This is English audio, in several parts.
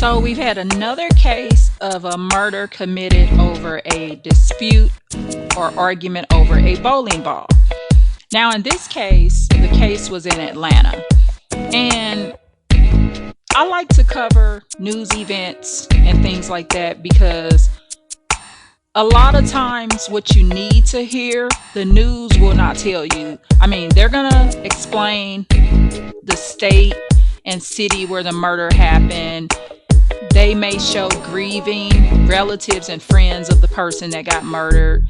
So we've had another case of a murder committed over a dispute or argument over a bowling ball. Now, in this case, the case was in Atlanta. And I like to cover news events and things like that because a lot of times what you need to hear, the news will not tell you. I mean, they're going to explain the state and city where the murder happened. They may show grieving relatives and friends of the person that got murdered.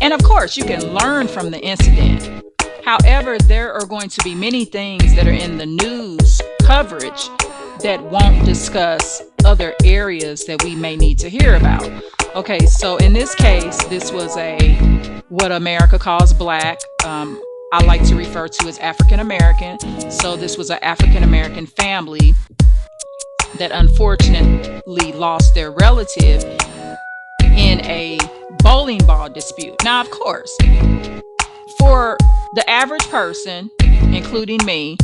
And of course, you can learn from the incident. However, there are going to be many things that are in the news coverage that won't discuss other areas that we may need to hear about. Okay, so in this case, this was what America calls black. I like to refer to as African American. So this was an African American family that unfortunately lost their relative in a bowling ball dispute. Now, of course, for the average person, including me,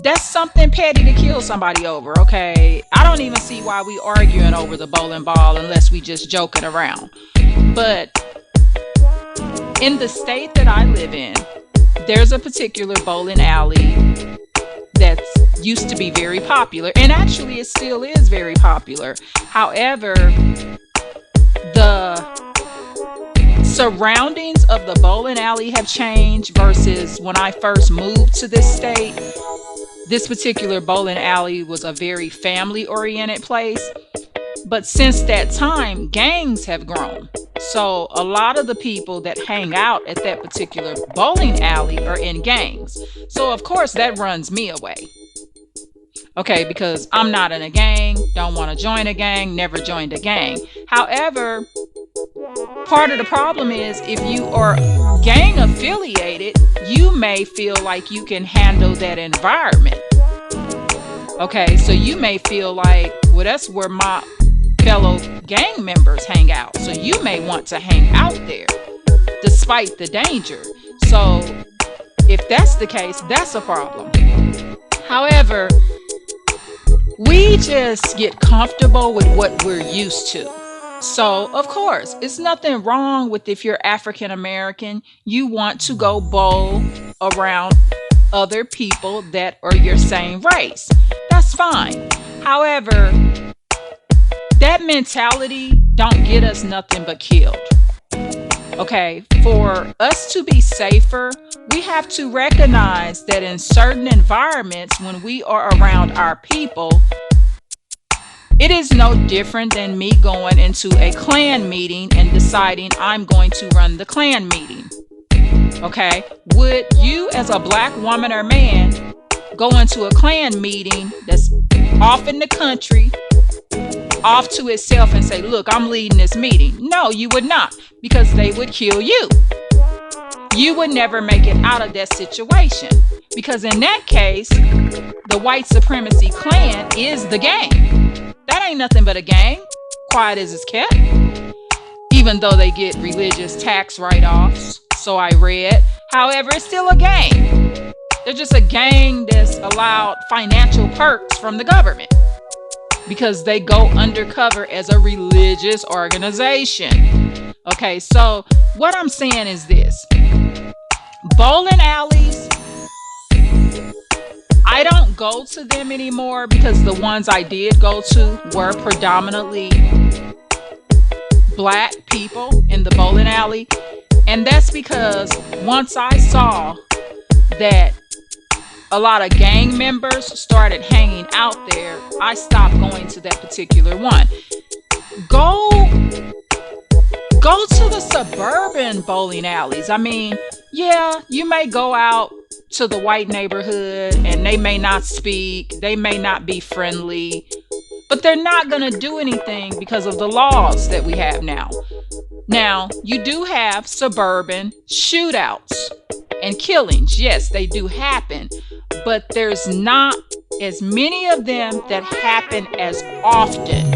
that's something petty to kill somebody over, okay? I don't even see why we arguing over the bowling ball unless we just joking around. But in the state that I live in, there's a particular bowling alley that used to be very popular, and actually it still is very popular. However, the surroundings of the bowling alley have changed versus when I first moved to this state. This particular bowling alley was a very family-oriented place, but since that time, gangs have grown. So a lot of the people that hang out at that particular bowling alley are in gangs. So of course that runs me away. Okay, because I'm not in a gang, don't want to join a gang, never joined a gang. However, part of the problem is if you are gang affiliated, you may feel like you can handle that environment. Okay, so you may feel like, well, that's where my fellow gang members hang out. So you may want to hang out there despite the danger. So if that's the case, that's a problem. However, we just get comfortable with what we're used to. So, of course, it's nothing wrong with if you're African American, you want to go bowl around other people that are your same race. That's fine. However, that mentality don't get us nothing but killed. Okay, for us to be safer, we have to recognize that in certain environments, when we are around our people, it is no different than me going into a Klan meeting and deciding I'm going to run the Klan meeting. Okay, would you as a black woman or man go into a Klan meeting that's off in the country, off to itself and say, look, I'm leading this meeting? No, you would not, because they would kill you. You would never make it out of that situation, because in that case, the white supremacy Klan is the gang. That ain't nothing but a gang, quiet as it's kept, even though they get religious tax write-offs, so I read. However, it's still a gang. They're just a gang that's allowed financial perks from the government because they go undercover as a religious organization. Okay, so what I'm saying is this. Bowling alleys, I don't go to them anymore because the ones I did go to were predominantly black people in the bowling alley. And that's because once I saw that a lot of gang members started hanging out there, I stopped going to that particular one. Go to the suburban bowling alleys. I mean, yeah, you may go out to the white neighborhood and they may not speak, they may not be friendly, but they're not going to do anything because of the laws that we have now. Now, you do have suburban shootouts and killings. Yes, they do happen, but there's not as many of them that happen as often.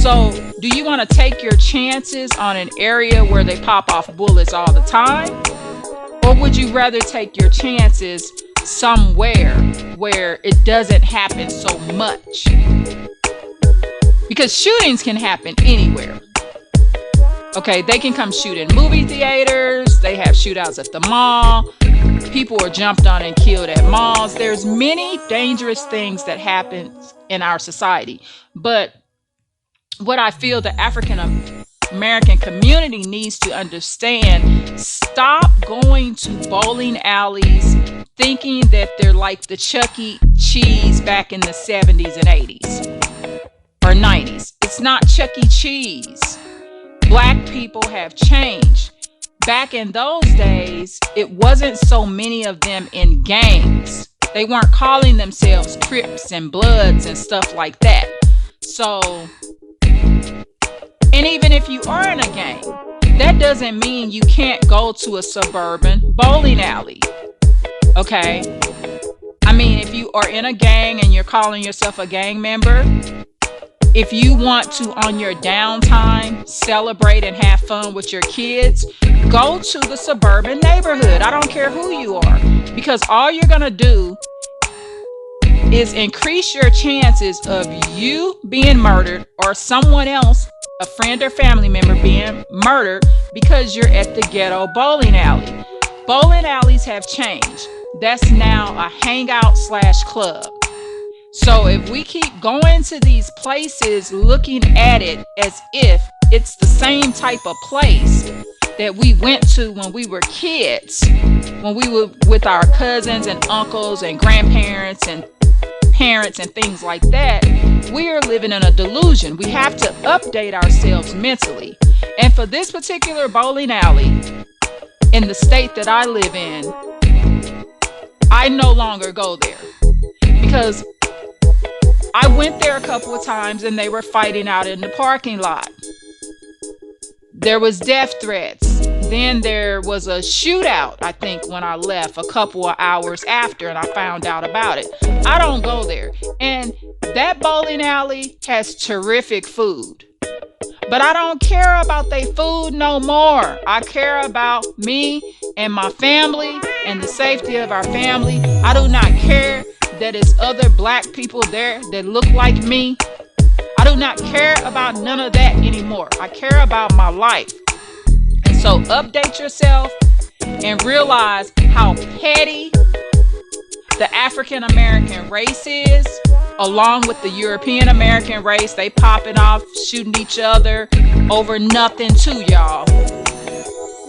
So, do you want to take your chances on an area where they pop off bullets all the time? Or would you rather take your chances somewhere where it doesn't happen so much. Because shootings can happen anywhere. Okay, they can come shoot in movie theaters. They have shootouts at the mall. People are jumped on and killed at malls. There's many dangerous things that happen in our society. But what I feel the African American community needs to understand, stop going to bowling alleys thinking that they're like the Chuck E. Cheese back in the 70s and 80s or 90s. It's not Chuck E. Cheese. Black people have changed. Back in those days, it wasn't so many of them in gangs. They weren't calling themselves Crips and Bloods and stuff like that. So, and even if you are in a gang, that doesn't mean you can't go to a suburban bowling alley. Okay? I mean, if you are in a gang and you're calling yourself a gang member, if you want to, on your downtime, celebrate and have fun with your kids, go to the suburban neighborhood. I don't care who you are, because all you're going to do is increase your chances of you being murdered or someone else, a friend or family member, being murdered because you're at the ghetto bowling alley. Bowling alleys have changed. That's now a hangout/club. So if we keep going to these places looking at it as if it's the same type of place that we went to when we were kids, when we were with our cousins and uncles and grandparents and parents and things like that, we are living in a delusion. We have to update ourselves mentally. And for this particular bowling alley in the state that I live in, I no longer go there because I went there a couple of times and they were fighting out in the parking lot. There was death threats. Then there was a shootout, I think, when I left a couple of hours after and I found out about it. I don't go there. And that bowling alley has terrific food. But I don't care about their food no more. I care about me and my family and the safety of our family. I do not care that it's other black people there that look like me. I do not care about none of that anymore. I care about my life. And so update yourself and realize how petty the African American race is, along with the European American race. They popping off, shooting each other over nothing too, y'all.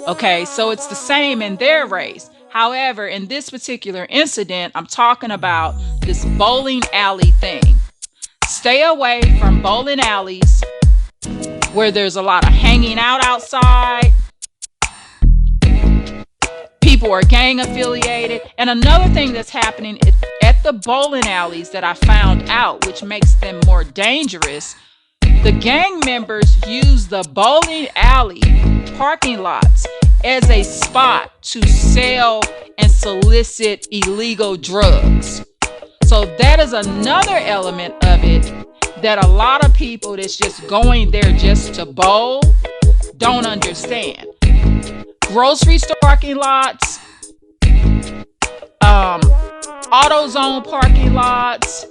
Okay, so it's the same in their race. However, in this particular incident, I'm talking about this bowling alley thing. Stay away from bowling alleys where there's a lot of hanging out outside. People are gang affiliated. And another thing that's happening at the bowling alleys that I found out, which makes them more dangerous, the gang members use the bowling alley parking lots as a spot to sell and solicit illegal drugs. So that is another element of it that a lot of people that's just going there just to bowl don't understand. Grocery store parking lots, AutoZone parking lots.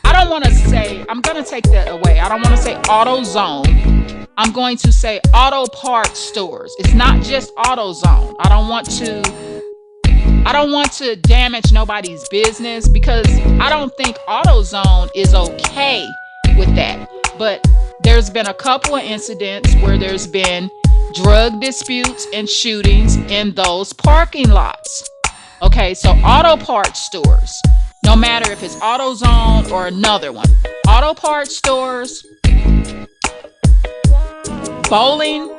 I'm going to take that away. I don't want to say AutoZone. I'm going to say auto parts stores. It's not just AutoZone. I don't want to damage nobody's business because I don't think AutoZone is okay with that. But there's been a couple of incidents where there's been drug disputes and shootings in those parking lots. Okay, so auto parts stores, no matter if it's AutoZone or another one, auto parts stores, bowling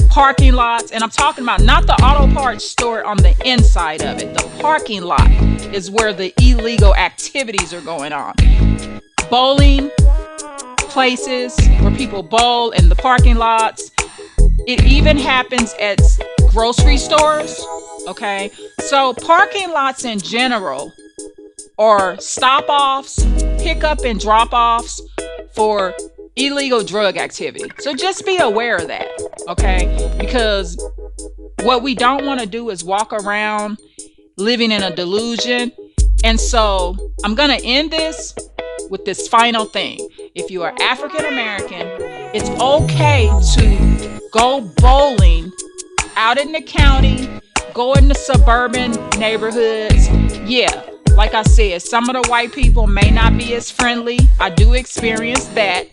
parking lots, and I'm talking about not the auto parts store on the inside of it. The parking lot is where the illegal activities are going on. Bowling places where people bowl in the parking lots. It even happens at grocery stores. Okay, so parking lots in general are stop-offs, pick-up and drop-offs for illegal drug activity. So just be aware of that, okay? Because what we don't want to do is walk around living in a delusion. And so I'm going to end this with this final thing. If you are African American, it's okay to go bowling out in the county, go in the suburban neighborhoods. Yeah, like I said, some of the white people may not be as friendly. I do experience that.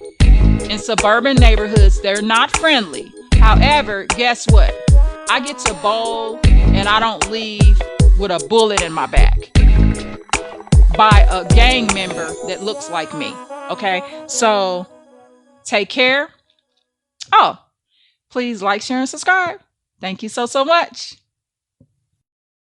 In suburban neighborhoods, they're not friendly. However, guess what? I get to bowl and I don't leave with a bullet in my back by a gang member that looks like me. Okay, so take care. Oh, please like, share, and subscribe. Thank you so much.